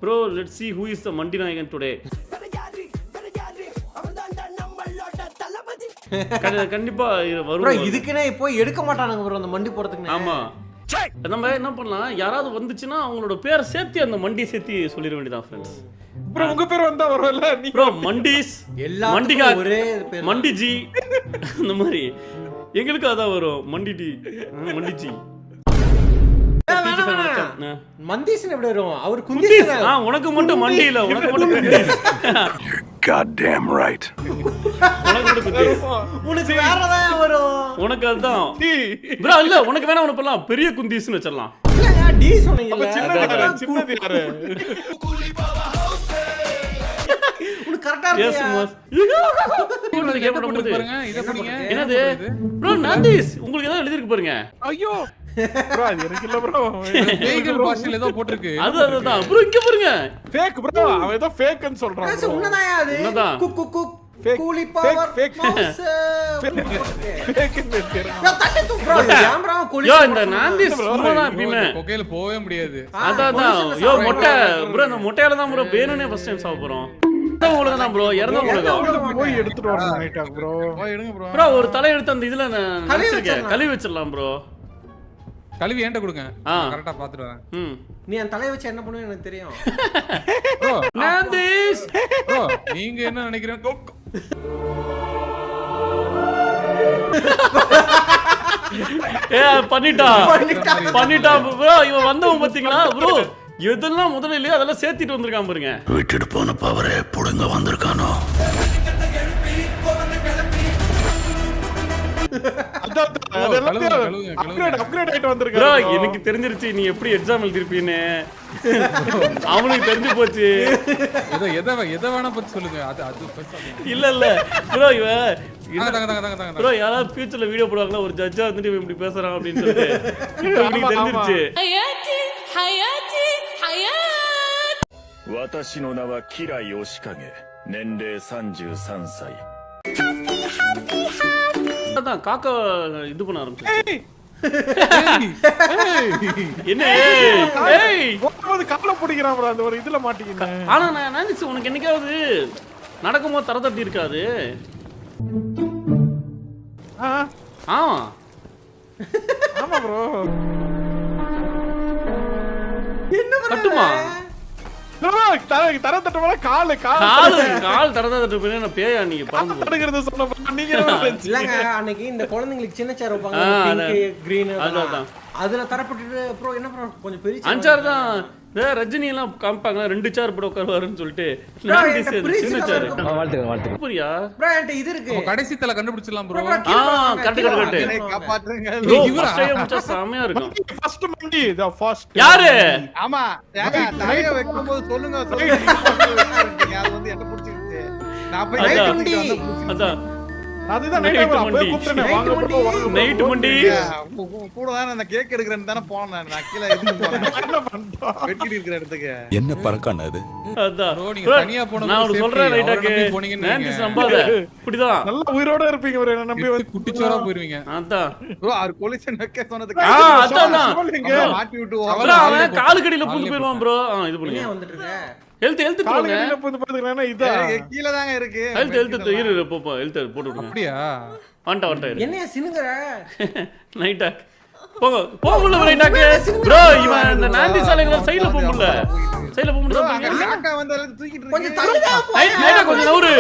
Bro, let's see who is the Mandi Nayagan today. கண்டிப்பா வரும் bro இதுக்குனே போய் எடுக்க மாட்டானுங்க bro அந்த மண்டி போறதுக்கு. ஆமா நம்ம என்ன பண்ணலாம், யாராவது வந்துச்சுன்னா அவங்களோட பேரை சேர்த்து அந்த மண்டி சேர்த்து சொல்லிட வேண்டியதான் ஃப்ரெண்ட்ஸ். bro உங்க பேர் வந்தா வரல நீ bro மண்டிஸ் மண்டிகா ஒரே பேர் மண்டிஜி அந்த மாதிரி எங்களுக்கு அதான் வரும் மண்டிடி மண்டிஜி. மந்தீஸ்னு எப்படி வரும்? அவர் குந்தீஸ். உனக்கு மட்டும் மண்டி இல்ல, உனக்கு மட்டும் குந்தீஸ். goddamn right. உனக்கு மட்டும் குந்தீஸ். உனக்கு வேறதா வரும். உனக்கு அதுதான் bro இல்ல, உனக்கு வேணா உனக்கு பண்ணலாம் பெரிய குந்தீஸ்னு வச்சிரலாம். இல்லங்க டி சொன்னீங்கல. சின்னது யாரு? உனக்கு கரெக்ட்டா இருக்கு. இத பாருங்க. என்னது bro நாந்திஸ் உங்களுக்கு ஏதோ எழுதி இருக்கு பாருங்க. ஐயோ bro அது எனக்கு இல்ல bro. பேய்கள் பாஷையில ஏதோ போட்டுருக்கு. அதுதான் bro இங்க பாருங்க. fake bro அவன் ஏதோ fake ன்னு சொல்றான். அது உன்னதாயா அது? குக் குக் குக் கூலி பவர் மவுஸ். fake ன்னு தெரியும். யா தட்டி தூ bro. கேமரா கூலி. யோ இந்த நாந்திஸ் சும்மா தான் பீமே. கொகையில போவே முடியாது. அதான் யோ மொட்டை bro இந்த மொட்டையால தான் bro பேனனே ஃபர்ஸ்ட் டைம் சாவ போறோம். உங்களுக்கு தான் bro இறந்த உங்களுக்கு போய் எடுத்துட்டு வரணும் நைட்டா bro. போய் எடுங்க bro. bro ஒரு தலை எடுத்து அந்த இதுல கழுவி வச்சிரலாம் bro. கழுவி ஏன்ட்ட கொடுங்க. கரெக்ட்டா பாத்துட்டு வரேன். நீ அந்த தலைய வச்சு என்ன பண்ணுவே எனக்கு தெரியும். bro நாந்திஸ் bro நீங்க என்ன நினைக்கிறீங்க? பண்ணிட்டா bro இவன் வந்தவன் பாத்தீங்களா bro எதெல்லாம் முதல்ல இல்லையோ அதெல்லாம் சேர்த்திட்டு வந்திருக்கான் பாருங்க. விட்டுட்டு போன பவரே புடுங்க வந்திருக்கானோ. அப்கிரேட் ஆயிட்டு வந்திருக்கான் bro. எனக்கு தெரிஞ்சிருச்சு நீ எப்படி எக்ஸாம் எழுதிருப்பீன்னு. அவனுக்கு தெரிஞ்சு போச்சு. எதை வேணா பத்தி சொல்லுங்க. அது இல்ல bro இவன் bro யாராவது ஃபியூச்சர்ல வீடியோ போடுவாங்களா ஒரு ஜட்ஜா வந்துட்டு இவன் இப்படி பேசுறான் அப்படின்னு சொல்லிட்டு எனக்கு தெரிஞ்சிருச்சு.私の名はキラヨシカゲ。年齢33歳。அதான் காக்கா இது பண்ண ஆரம்பிச்சு. என்ன ஏய் போறது கால பிடிக்கிறான் bro அந்த ஒரு இதுல மாட்டிக்கினே. ஆனா நான் நினைச்சேன் உனக்கு என்னைக்காவது நடக்கும்போது தர தட்டி இருக்காது. ஆமா bro. என்ன கட்டுமா தர தட்ட மேல கால் தர தட்டு பண்ணி நான் பேயா நீங்க பறந்து படுகிறது சொன்ன நீங்க இல்லங்க அன்னைக்கு இந்த குழந்தைகளுக்கு சின்ன சேர் வைப்பாங்க பிங்க் கிரீன் அதுல தரப்பட்டு ப்ரோ என்ன ப்ரோ கொஞ்சம் பெரிய அஞ்சார் தான் ரஜினி எல்லாம் காமிப்பாங்க 2 சேர் போட உட்காருவாருன்னு சொல்லிட்டு சின்ன சேர் வாழ்த்துங்க புரியா ப்ரோ என்கிட்ட இது இருக்கு கடைசி தல கண்டுபிடிச்சிடலாம் ப்ரோ. கரெக்ட் காப்பாத்துங்க ஃபர்ஸ்ட் டைம் முடிச்சா செமையா இருக்கும். ஃபர்ஸ்ட் மண்டி தி ஃபர்ஸ்ட் யாரு ஆமா தலைய வைக்கும்போது சொல்லுங்க அது வந்து என்ன பிடிச்சிருக்கு. நான் போய் நைட் மண்டி அதான் அதுதான் நைட் மண்டி கூட தான் அந்த கேக் எடுக்கறேன்னு தான போனேன். நான் கீழ இருந்து போறேன். என்ன பண்றோம் வெட்டி இருக்கிற இடத்துக்கு என்ன பறக்கான அது? அதான் bro நீங்க தனியா போனது நான் ஒரு சொல்றேன் ரைட்டாக்கு நாந்திஸ் நம்பாத இப்படிதான் நல்ல உயிரோட இருப்பீங்க bro. என்ன நம்பி வந்து குட்டிச்சோரா போயிருவீங்க. அதான் bro அவர் கொலிஷன் வைக்க சொன்னதுக்கு அதான் மாட்டி விட்டு அவன் கால் கடியில பூந்து போயிடுவான் ப்ரோ. இது பண்ணுங்க வந்துட்டு இருக்க ஹெல்த் கால் போங்க கடியில வந்து பாத்துக்கறேனா இதா கீழ தாங்க இருக்கு. ஹெல்த் இரு போப்பா ஹெல்த் போட்டு விடுங்க. அப்படியே வந்துட்டா என்னைய சினுங்கற நைட்டா போகல ரைட்டாக்கு ப்ரோ இவன் இந்த நாந்தி சாலைல சைடுல போகல காக்கா வந்து தூக்கிட்டு கொஞ்சம் தள்ளிடா நைட்டா கொஞ்சம் நவுரு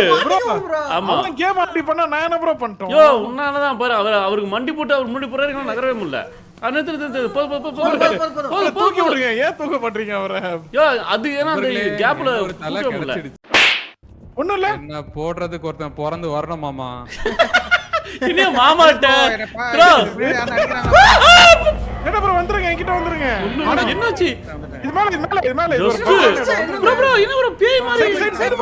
ஆமா அவன் கேம் அப்படி பண்ணா நான் என்ன ப்ரோ பண்ணிட்டோம். யோ உன்னால தான் பாரு அவருக்கு மண்டி போட்டு அவர் முடி போறாரு நகரவே முடியல. தூக்கி விடுங்க. ஏன் தூக்க பண்றீங்க அவரை? யோ அது ஏன்னா அந்த கேப்ல ஒரு தலை கிடைச்சிடுச்சு. ஒண்ணும் இல்ல என்ன போடுறதுக்கு ஒருத்தன் பிறந்து வரணும் மாமா. இனிய மாமாட்ட ப்ரோ என்ன ப்ரோ வந்துருங்க என்கிட்ட வந்துருங்க. என்னாச்சு இது மேல ப்ரோ ப்ரோ என்ன ப்ரோ பேய் மாதிரி சைடு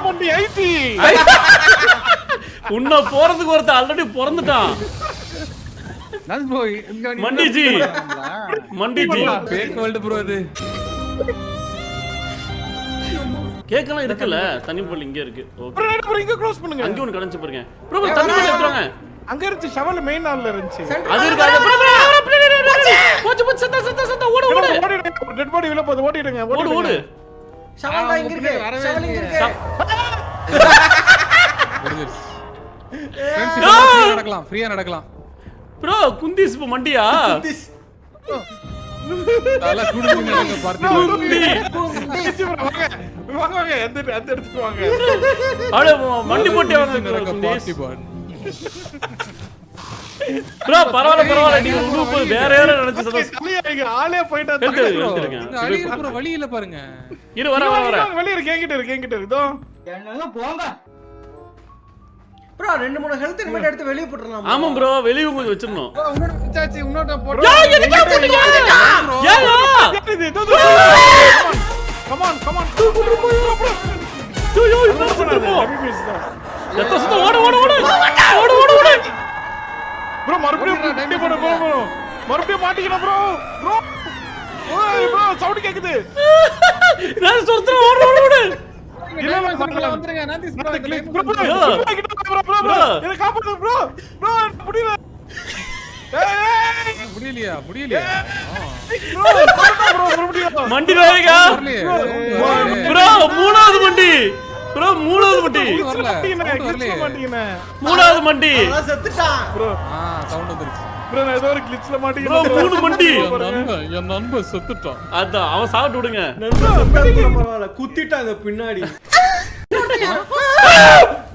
மண்டி ஐடி உன்ன போறதுக்கு ஒருத்த ஆல்ரெடி பிறந்துட்டான். நான் போய் இங்க மண்டிஜி பேக் வேர்ல்ட் ப்ரோ அது கேக்கலாம் இருக்குல்ல தண்ணி போல் இங்க இருக்கு. ஓகே ப்ரோ இங்க க்ளோஸ் பண்ணுங்க. அங்க ஒன்னு கடந்து பாருங்க ப்ரோ தண்ணி போல் எடுத்துறாங்க. அங்க இருந்துச்சு ஷவல் மெயின் ஹால்ல இருந்துச்சு. அது இருக்கு அது ப்ரோ போச்சு போச்சு சத்தா ஓடு ஓடு டெட் பாடி உள்ள போகுது ஓடிடுங்க ஓடு ஓடு ஷவல் தான் இங்க இருக்கு ஷவல் இங்க இருக்கு ஃப்ரீயா நடக்கலாம் ப்ரோ குந்திஸ் இப்ப மண்டியா நல்லா குடுங்க நடங்க பார்ட்டி வாங்க அந்த எடுத்துட்டு வாங்க அட மண்டி போட்டே வாங்க பார்ட்டி பாட் ப்ரோ பரவாயில்ல நீங்க உடுப்பு வேற யாரோ நினைச்சு சந்தோஷம் ஆளே போயிட்டா அப்புறம் வழி இல்ல பாருங்க இரு வர வெளிய இருக்கு என்கிட்ட இருக்கு இதோ என்னங்க போங்க ப்ரோ 2-3 ஹெல்த் இன்வென்ட் எடுத்து வெளிய போட்டுறலாம் ஆமா ப்ரோ வெளிய கொஞ்சம் வச்சிரணும் இன்னொரு போட்டு எதுக்கு போட்டீங்க ஏங்க கம் ஆன் யோ இன்னொரு போ சத்தம் ஓடு ப்ரோ மறுபடியும் மாட்டிக்கணும் ப்ரோ ஓய் ப்ரோ சவுண்ட் கேக்குது நான் சொல்றேன் ஓடு இல்ல வந்துருங்க நான்டி ப்ரோ என்ன காப்பாத்து ப்ரோ முடியல முடியலையா ப்ரோ மறுபடியும் மண்டி வேகா ப்ரோ மூணாவது மண்டி மாட்டீங்கனே மூணாவது மண்டி நான் செத்துட்டான் ப்ரோ சவுண்ட் வந்துருச்சு ப்ரோ நான் ஏதோ ஒரு கிளிச்ல ப்ரோ மாட்டிக்கிறேன் மூணு மண்டி என் நண்பன் செத்துட்டான் அதான் அவன் சாப்பிட்டு விடுங்க பரவாயில்ல குத்திட்டாங்க பின்னாடி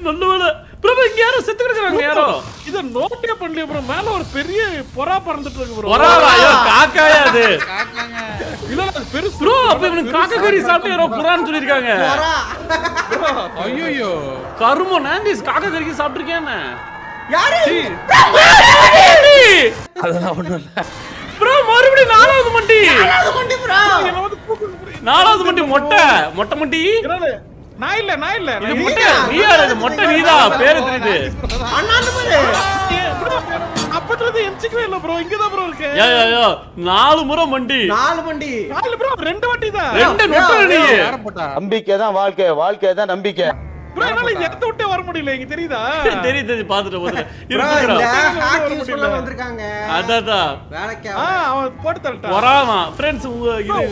நல்ல வேலை ப்ரோ இங்க யாரோ செத்து கிடக்குறாங்க யாரோ இத நோட்டே பண்ணல ப்ரோ மேல ஒரு பெரிய புறா பறந்துட்டு இருக்கு ப்ரோ வராரா ஐயோ காக்காயா அது இல்ல அது பெருசு ப்ரோ அப்ப இவனுக்கு காக்கா கறி சாப்பிட்டு யாரோ புறான்னு சொல்லிருக்காங்க ஐயோ கருமோ நான்டிஸ் காக்கா கறி சாப்பிட்டிருக்கேன்னு யாரு அதெல்லாம் ஒண்ணும் இல்ல ப்ரோ மறுபடியும் நாலாவது மண்டி ப்ரோ என்ன வந்து கூப்பிடு ப்ரோ நாலாவது மண்டி மொட்டை மண்டி நான் இல்ல இது மொட்டை நீயா இது மொட்டை நீதான் பேரு தெரியுது அண்ணாந்து பாரு அப்பறது எம்சிக்கவே இல்ல ப்ரோ இங்க தான் ப்ரோ இருக்கு யோ 4 முறை மண்டி 4 மண்டி நாலு ப்ரோ ரெண்டு வாட்டி தான் ரெண்டு நொட்டு நீ நம்பிக்கை தான் வாழ்க்கை தான் நம்பிக்கை ப்ரோ என்னால எத்த விட்டே வர முடியல இங்க தெரியுதா தெரியுது பாத்துட்டு ப்ரோ இருக்குறா இந்த ஹேக் யூஸ் பண்ண வந்திருக்காங்க அதான் வேலைக்கு அவன் போட்டு தரட்டா வராமா फ्रेंड्स உங்க இது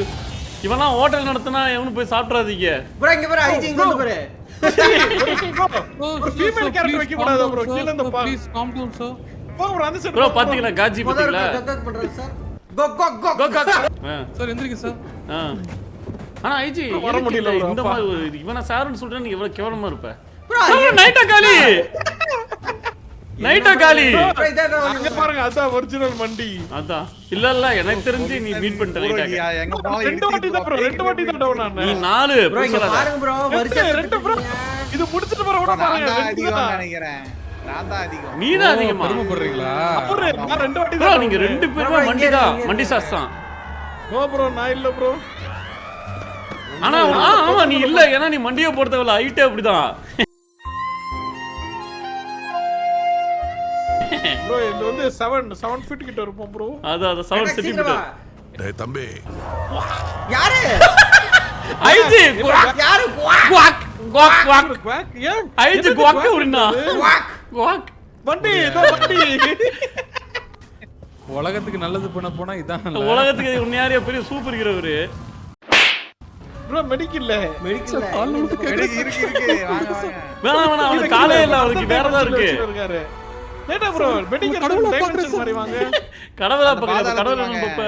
இவனா ஹோட்டல் நடத்துனா எவனும் போய் சாப்பிட்றாதீங்க ப்ரோ இங்க பாரு ஐஜி இங்க வந்து பாரு ஒரு ஃபீமேல் கேரக்டர் வைக்க கூடாதா ப்ரோ கீழ இந்த ப்ளீஸ் கம் டவுன் சர் போங்க ப்ரோ அந்த சைடு ப்ரோ பாத்தீங்களா காஜி பாத்தீங்களா கக் பண்றாரு சார் கோ சார் எந்திரிங்க சார் ஆனா ஐஜி வர முடியல bro, இந்த மாதிரி இவனா சாருன்னு சொல்றேன் நீ எவ்வளவு கேவலமா இருப்ப ப்ரோ நைட்டா காலி அங்க பாருங்க அதான் ஒரிஜினல் மண்டி அதான் இல்ல எனக்கு தெரிஞ்சு நீ மீட் பண்ணிட்ட லைட்டா எங்க போனாலும் ரெண்டு வாட்டி தான் ப்ரோ ரெண்டு வாட்டி தான் டவுன் ஆனே நீ 4 ப்ரோ இங்க பாருங்க ப்ரோ வரிசை ரெண்டு ப்ரோ இது முடிச்சிட்டு போற விட நான் பாருங்க தான் ரெண்டு அதிகம் தான். நினைக்கிறேன் நான் தான் அதிகம் நீ தான் அதிகமா பெருமைப்படுறீங்களா அப்புறம் நான் ரெண்டு வாட்டி ப்ரோ தான் நீங்க ரெண்டு பேருமே மண்டி தான் மண்டி சாஸ் தான் நோ ப்ரோ நான் இல்ல ப்ரோ ஆனா ஆமா நீ இல்ல ஏன்னா நீ மண்டியை பொறுத்தவரை ஹைட்டே அப்படிதான் ப்ரோ இது வந்து 7 ஃபீட் கிட்ட இருப்போம் ப்ரோ அதான் 7 சென்டிமீட்டர் டேய் தம்பி யாரு ஐஜி யாரு குவாக் குவாக் குவாக் ஏன் ஐஜி குவாக் உரினா குவாக் வண்டி இதோ வண்டி உலகத்துக்கு நல்லது பண்ண போனா இதான் உலகத்துக்கு உன்னையாரியா பெரிய சூப்பர் ஹீரோவரு ப்ரோ மெடிக்கல்ல மெடிக்கல் இருக்கு வாங்க வேணாம் அவனுக்கு காலே இல்ல அவனுக்கு வேற ஏதாவது இருக்கு இருக்காரு லேட்டா ப்ரோ மெடிக்கல் டைமென்ஷன் மாதிரி வாங்க கடவுளா பக்கத்துல கடவுளா நம்ம இப்ப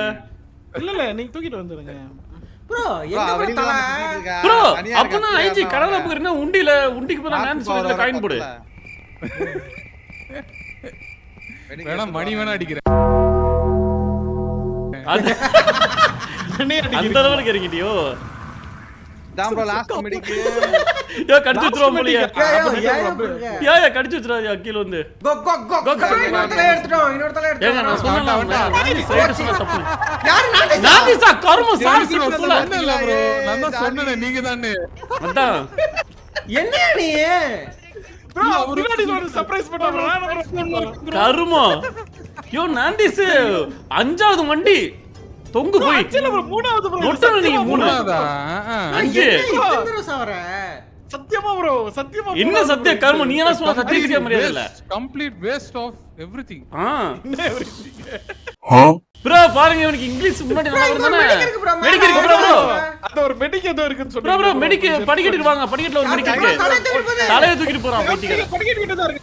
இல்ல நீங்க தூக்கிட்டு வந்துருங்க ப்ரோ என்ன ப்ரோ தலை ப்ரோ அப்பனா ஐஜி கடவுளா பக்கறனா உண்டிக்கு போற நான் சொல்றத காயின் போடு வேணா மணி வேணா அடிக்கிறேன் அது அந்த அளவுக்கு இறங்கிட்டியோ தான் ப்ரோ லாஸ்ட் மெடிக்கு யோ கடிச்சு வச்சிரோம் போலியே யா யா கடிச்சு வச்சிராதே கீழ வந்து கோ இன்னொரு தலை எடுத்துட்டோம் ஏங்க நான் சொன்னேன் சைடு சொன்ன தப்பு யாரு நான்டி சா கர்ம சார் சொல்ல இல்ல ப்ரோ நான் தான் சொன்னேன் நீங்க தானே அதான் என்ன நீ ப்ரோ முன்னாடி ஒரு சர்ப்ரைஸ் பண்ணா கர்ம யோ நான்டிஸ் 5வது மண்டி தொங்கு போய் இல்ல ப்ரோ மூணாவது ப்ரோ நொட்டன நீங்க 3 மூணாவதா? 5 எத்தனை சாவற சத்தியமா ப்ரோ சத்தியமா என்ன சத்திய கர்மம் நீ என்ன சொல்ல சத்தியத்துக்கே மரியாதை இல்ல complete waste of everything. Bro பாருங்க இவனுக்கு இங்கிலீஷ் முன்னாடி நல்லா வருதானே மெடிக் இருக்கு ப்ரோ அது ஒரு மெடிக் ஏதோ இருக்குன்னு ப்ரோ சொல்றீங்க மெடிக் படிக்கட்டுக்கு வாங்க படிக்கட்டுல ஒரு மெடிக் இருக்கு தலைய தூக்கிட்டு போறான் பைத்தியக்காரன் படிக்கிட்டு கிட்ட தான் இருக்கு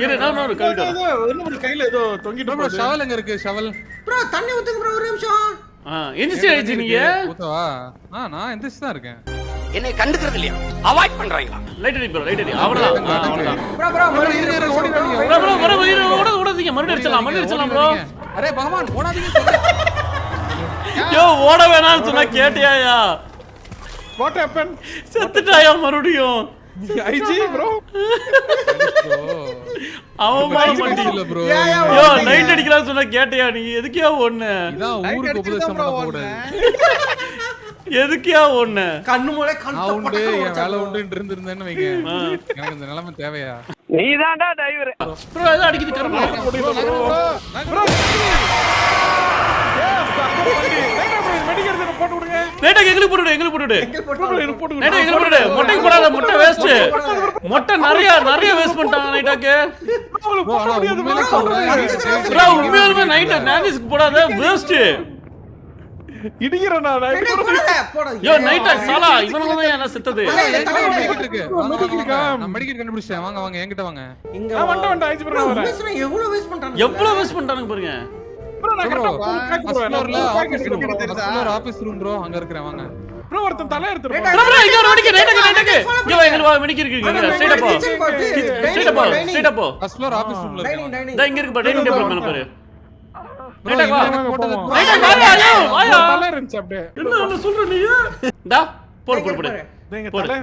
இரு நான் ஒரு கவிதை இன்னொரு கையில ஏதோ தொங்கிட்டு ப்ரோ ஷவல் எங்க இருக்கு ஷவல்? ப்ரோ தண்ணி ஊத்துங்க ப்ரோ ஒரு நிமிஷம். எந்திரிச்சு ஆயிடுச்சு நீங்க ஊத்தவா? நான் எந்திரிச்சு தான் இருக்கேன். என்னை கண்டுக்கிறது இல்லையா? அவாய்ட் பண்றீங்களா? லைட் அடி ப்ரோ லைட் அடி அவ்வளவுதான் அவ்வளவுதான் ப்ரோ ப்ரோ ஓடி வாங்க. ப்ரோ ஓடாதீங்க மறுபடியும் அடிச்சலாம் ப்ரோ. அரே பகவான் ஓடாதீங்க. யோ ஓட வேணாம்னு சொன்னா கேட்டியாயா? வாட் ஹேப்பன் செத்துட்டாயா மறுபடியும்? ஐஜி ப்ரோ அவன் மாற மாட்டீங்கல ப்ரோ. யோ நைட் அடிக்கலாம்னு சொன்னா கேட்டியா நீ? எதுக்கியா ஒண்ணு? இதான் ஊருக்கு உபதேசம் பண்ண கூடாது. எதுக்கியா ஒண்ணு? கண்ணு மூளை நான் உண்டு என் வேலை உண்டுன்னு இருந்திருந்தேன்னு வைங்க. எனக்கு இந்த நிலைமை தேவையா? நீதான்டா டிரைவர். ப்ரோ ஏதோ அடிக்குது கர்மா. மெடிக் எடுத்து போட்டு விடுங்க லேட்டா எங்களுக்கு போட்டுடு போட்டு நைட்டா எங்களுக்கு போட்டுடு. மொட்டைக்கு போடாத மொட்டை வேஸ்ட். மொட்டை நிறைய வேஸ்ட் பண்ணிட்டாங்க நைட்டாக்கு. ப்ரோ உண்மையாலுமே நைட் நான்வெஜ்க்கு போடாத வேஸ்ட். இடிங்கறனா யோ நைட்டா சாலா இவனுங்க தான் என்ன செத்தது. மெடிக்கெட் இருக்கு. நான் மெடிக்கெட் கண்டுபிடிச்சேன். வாங்க வாங்க என்கிட்ட வாங்க. இங்க வந்து ஐஜி ப்ரோ வரேன் எவ்வளவு வேஸ்ட் பண்றாங்க? எவ்வளவு வேஸ்ட் பண்ணிட்டானுங்க பாருங்க. ப்ரோ நான் கரெக்ட்டா ஃபர்ஸ்ட் ஃப்ளோர்ல ஆபீஸ் ரூம் ப்ரோ அங்க இருக்கறேன் வாங்க. ப்ரோ ஒருத்தன் தலை எடுத்து ப்ரோ இங்க ஒரு மெடிக்கெட் நைட்டாக்கு இங்க வா எங்க வா மெடிக்கெட் இருக்கு இங்க ஸ்ட்ரைட் அப் ஃபர்ஸ்ட் ஃப்ளோர் ஆபீஸ் ரூம்ல இருக்கேன். டா இங்க இருக்கு பா டைனிங் டேபிள் மேல பாரு. நைட்டாக்கு வா. தலை இருந்துச்சு அப்படியே என்ன சொல்ற நீ? டா போடு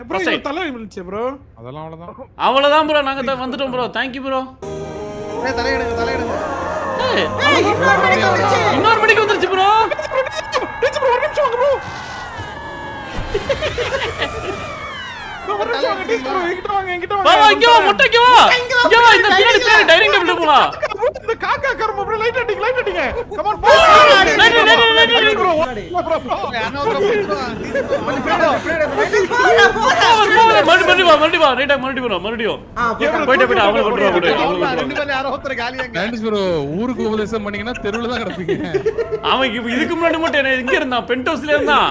ப்ரோ தலை இருந்துச்சு ப்ரோ அதெல்லாம் அவ்வளவுதான். அவ்வளவுதான் ப்ரோ நாங்க வந்துட்டோம் ப்ரோ. Thank you bro. தலை எடுங்க இன்னொரு மெடிக்கெட் வந்துருச்சு ப்ரோ. ஒரு நிமிஷம் வாங்க ப்ரோ என்கிட்ட வா இங்க வா மொட்டைக்கு வா. இங்க வா இந்த பின்னாடி பேர் டைனிங் டேபிள் போலாம். இந்த காக்கா கர்ம ப்ரோ லைட் அடிங்க கம் ஆன் ப்ரோ மறுபடியும் வா ரைட்டா மறுபடியும் போயிட்டு அவங்கள ப்ரோ ஊருக்கு உபதேசம் பண்ணீங்கன்னா தெருவுல தான் கிடப்பீங்க. அவன் இதுக்கு முன்னாடி மட்டும் என்ன எங்க இருந்தான்? பென்ட் ஹவுஸ்ல இருந்தான்.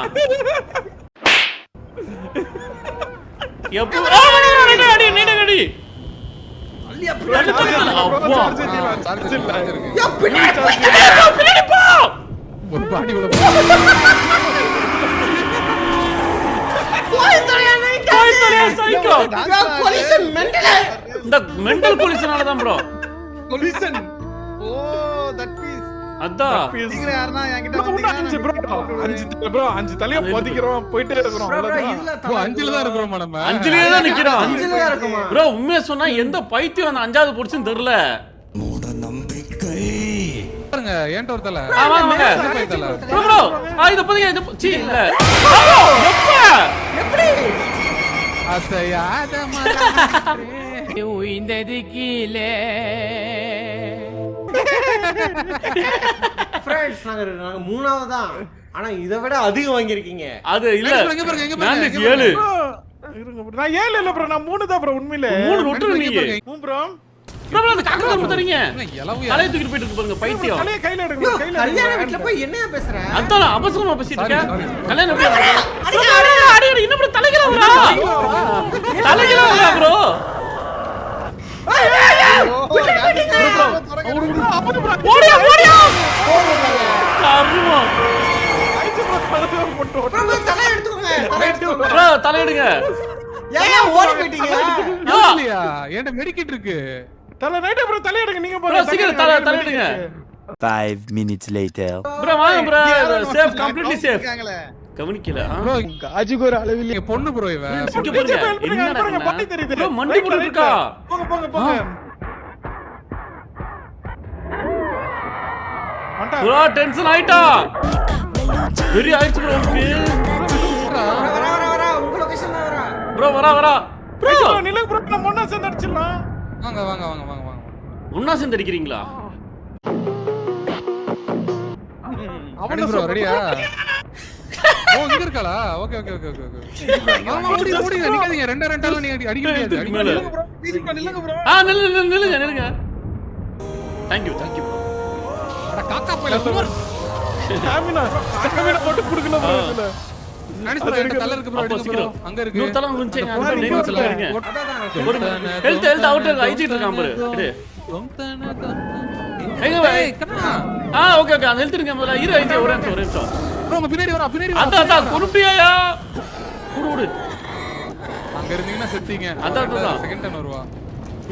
எப்போ அடி அடி ஒரு பாடி உள்ள இந்த மெண்டல் போலீஸ்னால தான் bro. Collision of that piece அதான் நீங்க யாரனா என்கிட்ட வந்தீங்க ப்ரோ அஞ்சு தலைய பொதிக்கிறோம் போயிட்டே இருக்கோம் ஓ அஞ்சில தான் இருக்கோம் நம்ம. அஞ்சிலே தான் நிக்கிறோம் ப்ரோ. உண்மையா சொன்னா எந்த பைத்தியம் அந்த அஞ்சாவது போடுச்சுன்னு தெரியல. பாருங்க ஏன்ட்ட ஒரு தலை. வாங்க தலை ப்ரோ ப்ரோ இத பாத்தீங்க இது சீ இல்ல எப்படி அசையாத மரமே உயிந்தது கீழே. ஃப்ரெண்ட்ஸ் நாங்க மூணாவது தான். ஆனா இத விட அதிகம் வாங்கி இருக்கீங்க. அது இல்ல எங்க பாருங்க நான்வெஜ் 7 இருங்க நான் 7 இல்ல ப்ரோ நான் 3 தான் ப்ரோ உண்மையிலே 3 நொட்டு நீங்க ப்ரோ ப்ரோ அந்த காக்கா கர்ம தரீங்க. எலவு தலைய தூக்கிட்டு போயிட்டு இருக்கு பாருங்க பைத்தியம். தலைய கையில எடுங்க கல்யாண வீட்ல போய் என்னையா பேசுற? அதான் அவசரமா பேசிட்டு இருக்க. கல்யாணம் எப்படி அடி இன்னும் ப்ரோ தலைகீழ வரா ப்ரோ. ஓடியா கர்ம தலை எடுத்துக்கோங்க. ப்ரோ தலை எடுங்க. ஏன் ஓடி போயிட்டீங்க? இல்லையா என்கிட்ட மெடிக்கெட் இருக்கு. தலை ரைட் ப்ரோ தலை எடுங்க நீங்க ப்ரோ சீக்கிரம் தலை எடுங்க. 5 minutes later. ப்ரோ வாங்க ப்ரோ சேஃப் கம்ப்ளீட்லி சேஃப். கவனிக்கல ப்ரோ காஜுக்கு ஒரு அளவு இல்ல பொண்ணு ப்ரோ இவ. இங்க பாருங்க என்னடா பட்டி தெரியுது ப்ரோ மண்டி போட்டு இருக்கா. போங்க ப்ரோ டென்ஷன் ஆயிட்டா. வெரி ஆயிடுச்சு ப்ரோ வர உங்க லொகேஷன் தான் வர. ப்ரோ வரா ப்ரோ நிலங்க ப்ரோ நம்ம ஒண்ணா சேர்ந்து அடிச்சிடலாம். வாங்க ஒண்ணா சேர்ந்து அடிக்கிறீங்களா? அவன ப்ரோ ரெடியா? ஓ இங்க இருக்காளா ஓகே ஓகே ஓகே ஓகே ஆமா ஓடி ஓடி நிக்காதீங்க ரெண்டால நீங்க அடிக்க முடியாது அடிக்க மேல. முடியாது நில்லுங்க ப்ரோ நில்லுங்க தேங்க் யூ ப்ரோ அட காக்கா போயில சுவர் ஸ்டாமினா போட்டு குடுக்கல bro இதுல. நானி ப்ரோ இந்த கலர் இருக்கு ப்ரோ அப்போ எடுங்க ப்ரோ சீக்கிரம். அங்க இருக்கு இன்னொரு தலை விழுந்துச்சேங்க, அந்த name வச்சு பாருங்க. ஒரு அதான் ஹெல்த் அவுட் ஐஜிட்டு இருக்கான் பாரு எடு. எங்க வை? ஓகே அந்த ஹெல்த் இருக்க முதல்ல இரு ஐஜி ஒரு நிமிஷம் ப்ரோ உங்க பின்னாடி வரா அதான் குருப்பியாயா விடு அங்க இருந்தீங்கன்னா செத்தீங்க அதான். செகண்ட் டைம் வருவா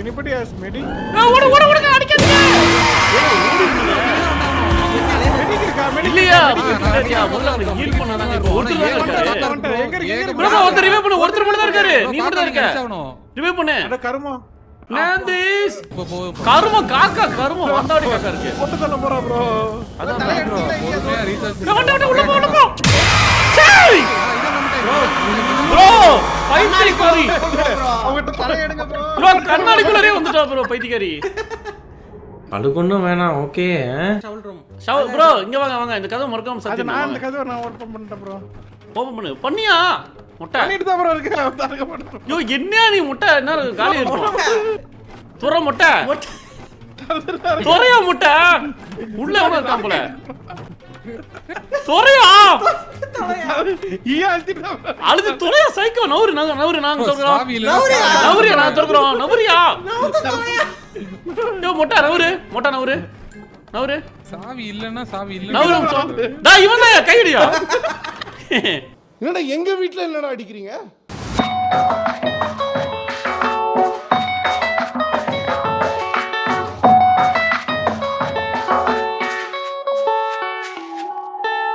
Anybody has medi? ஓடு அடிக்காதீங்க இல்லையா முதல்ல அவனுக்கு ஹீல் பண்ணாதாங்க இப்போ ஒருத்தர் தான் இருக்காரு ப்ரோ ஒருத்தர் ரிவைவ் பண்ணு ஒருத்தர் மட்டும் தான் இருக்காரு நீ மட்டும் தான் இருக்க ரிவைவ் பண்ணு அட கர்மா. நாந்திஸ் கரும காக்கா கரும வந்தாடி காக்கா இருக்கு போட்டு தள்ள போறா bro. அதான் ப்ரோ பொறுமையா ரீசார்ஜ் வண்ட உள்ள போ சரி ப்ரோ பைத்தியக்காரி அவங்கிட்ட தலை எடுங்க ப்ரோ ப்ரோ கண்ணாடிக்குள்ளே வந்துட்டா ப்ரோ பைத்தியக்காரி அழுகொன்னும் வேணாம் ஓகே ஷவர் ப்ரோ இங்க வாங்க இந்த கதை மறக்காம அது சத்தியம் நான் இந்த கதவை நான் ஓபன் பண்ணிட்டேன் bro. ஓபன் பண்ணு பண்ணியா முட்டை பண்ணிட்டு தான் bro இருக்கு. தரங்க மாட்டேன். யோ என்ன நீ முட்டை என்ன காலி இருக்கும் துற முட்டை துறையா முட்டை உள்ள எவனோ இருக்கான் போல துறையா அழுத்திட்டா bro. அழுது துறையா சைக்கோ நவுரு நாங்க சொல்றோம் சாவி இல்ல நவுரியா நான் சொல்றோம் நவுரியா யோ முட்டை நவுரு சாவி இல்லன்னா சாவி இல்ல நவுரு டா இவன் தான் கையடியா என்னடா எங்க வீட்ல என்னடா அடிக்கிறீங்க?